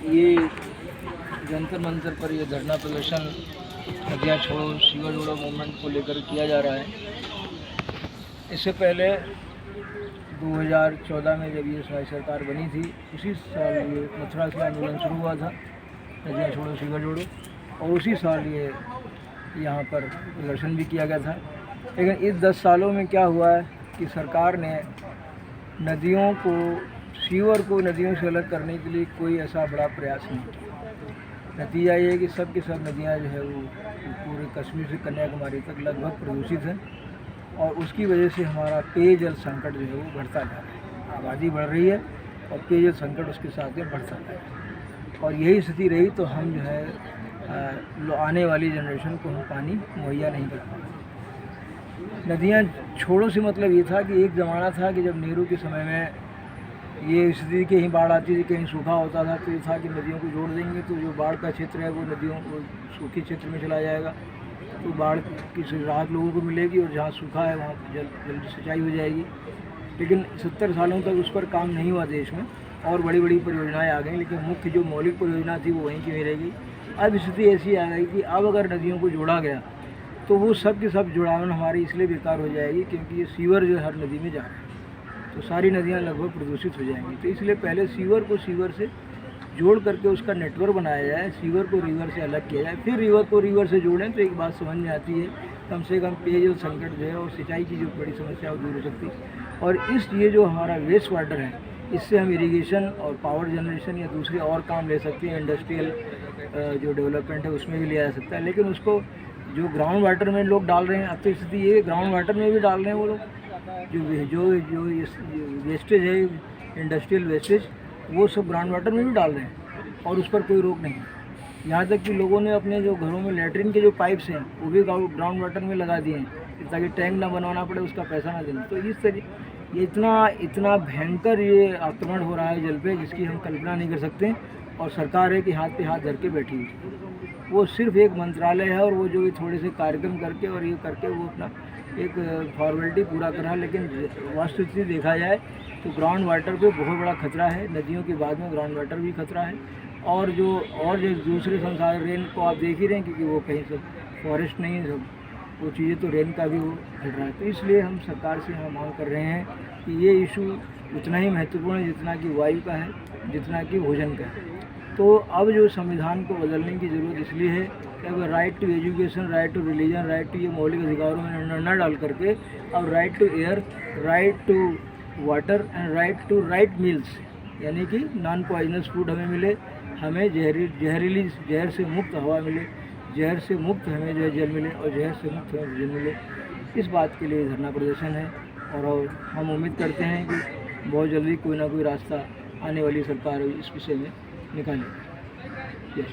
ये जंतर मंतर पर ये धरना प्रदर्शन नदियाँ छोड़ो सीवर जोड़ो मूवमेंट को लेकर किया जा रहा है। इससे पहले 2014 में जब ये हमारी सरकार बनी थी, उसी साल ये मथुरा से आंदोलन शुरू हुआ था, नदियाँ छोड़ो सीवर जोड़ो, और उसी साल ये यहाँ पर प्रदर्शन भी किया गया था। लेकिन इस 10 सालों में क्या हुआ है कि सरकार ने नदियों को, सीवर को नदियों से अलग करने के लिए कोई ऐसा बड़ा प्रयास नहीं किया। नतीजा ये है कि सब की सब नदियाँ जो है वो पूरे कश्मीर से कन्याकुमारी तक लगभग प्रदूषित हैं, और उसकी वजह से हमारा पेयजल संकट जो है वो बढ़ता जा रहा है। आबादी बढ़ रही है और पेयजल संकट उसके साथ में बढ़ता जा रहा है, और यही स्थिति रही तो हम जो है आने वाली जनरेशन को हम पानी मुहैया नहीं कर पाएंगे। नदियाँ छोड़ो से मतलब ये था कि एक ज़माना था कि जब नेहरू के समय में ये स्थिति कहीं बाढ़ आती थी, कहीं सूखा होता था, तो ये था कि नदियों को जोड़ देंगे तो जो बाढ़ का क्षेत्र है वो नदियों को सूखे क्षेत्र में चला जाएगा, तो बाढ़ की राहत लोगों को मिलेगी, और जहाँ सूखा है वहाँ जल्दी सिंचाई हो जाएगी। लेकिन 70 सालों तक उस पर काम नहीं हुआ देश में, और बड़ी बड़ी परियोजनाएँ आ गई, लेकिन मुख्य जो मौलिक परियोजना थी वो वहीं की वहीं रह गई। अब स्थिति ऐसी आ गई कि अब अगर नदियों को जोड़ा गया तो वो सब के सब जुड़ावन हमारी इसलिए बेकार हो जाएगी क्योंकि ये सीवर जो हर नदी में जा रहा है, तो सारी नदियाँ लगभग प्रदूषित हो जाएंगी। तो इसलिए पहले सीवर को सीवर से जोड़ करके उसका नेटवर्क बनाया जाए, सीवर को रिवर से अलग किया जाए, फिर रिवर को रिवर से जोड़ें, तो एक बात समझ में आती है, कम से कम पेयजल संकट जो है और सिंचाई की जो बड़ी समस्या है वो दूर हो सकती है। और ये जो हमारा वेस्ट वाटर है, इससे हम इरिगेशन और पावर जनरेशन या दूसरे और काम ले सकते हैं, इंडस्ट्रियल जो डेवलपमेंट है उसमें भी लिया जा सकता है। लेकिन उसको जो ग्राउंड वाटर में लोग डाल रहे हैं, अब तो स्थिति ये ग्राउंड वाटर में भी डाल रहे हैं वो लोग, जो वेस्टेज है, इंडस्ट्रियल वेस्टेज, वो सब ग्राउंड वाटर में भी डाल रहे हैं, और उस पर कोई रोक नहीं। यहाँ तक कि लोगों ने अपने जो घरों में लेटरिन के जो पाइप्स हैं वो भी ग्राउंड वाटर में लगा दिए हैं, ताकि टैंक ना बनवाना पड़े, उसका पैसा ना देना। तो इस तरीके ये इतना भयंकर ये आक्रमण हो रहा है जल पे, जिसकी हम कल्पना नहीं कर सकते। और सरकार है कि हाथ पे हाथ धर के बैठी हुई है, वो सिर्फ एक मंत्रालय है, और वो जो थोड़े से कार्यक्रम करके और ये करके वो अपना एक फॉर्मेलिटी पूरा करा। लेकिन वास्तविकता देखा जाए तो ग्राउंड वाटर पे बहुत बड़ा खतरा है, नदियों के बाद में ग्राउंड वाटर भी खतरा है। और जो दूसरे संसाधन, रेन को आप देख ही रहे हैं, क्योंकि वो कहीं से फॉरेस्ट नहीं है, सब वो चीज़ें तो रेन का भी वो घट रहा है। तो इसलिए हम सरकार से हम मांग कर रहे हैं कि ये इशू उतना ही महत्वपूर्ण है जितना कि वायु का है, जितना कि भोजन का है। तो अब जो संविधान को बदलने की ज़रूरत इसलिए है कि अब right to education, right to religion, right to ये मौलिक अधिकारों में न डाल करके अब right to air, right to water and right meals, यानी कि नॉन पॉइजनस फूड हमें मिले, हमें जहर से मुक्त हवा मिले, जहर से मुक्त हमें जो है जल मिले, और जहर से मुक्त हमें भोजन मिले। इस बात के लिए धरना प्रदर्शन है, और हम उम्मीद करते हैं कि बहुत जल्दी कोई ना कोई रास्ता आने वाली सरकार इस विषय में निकालेगी।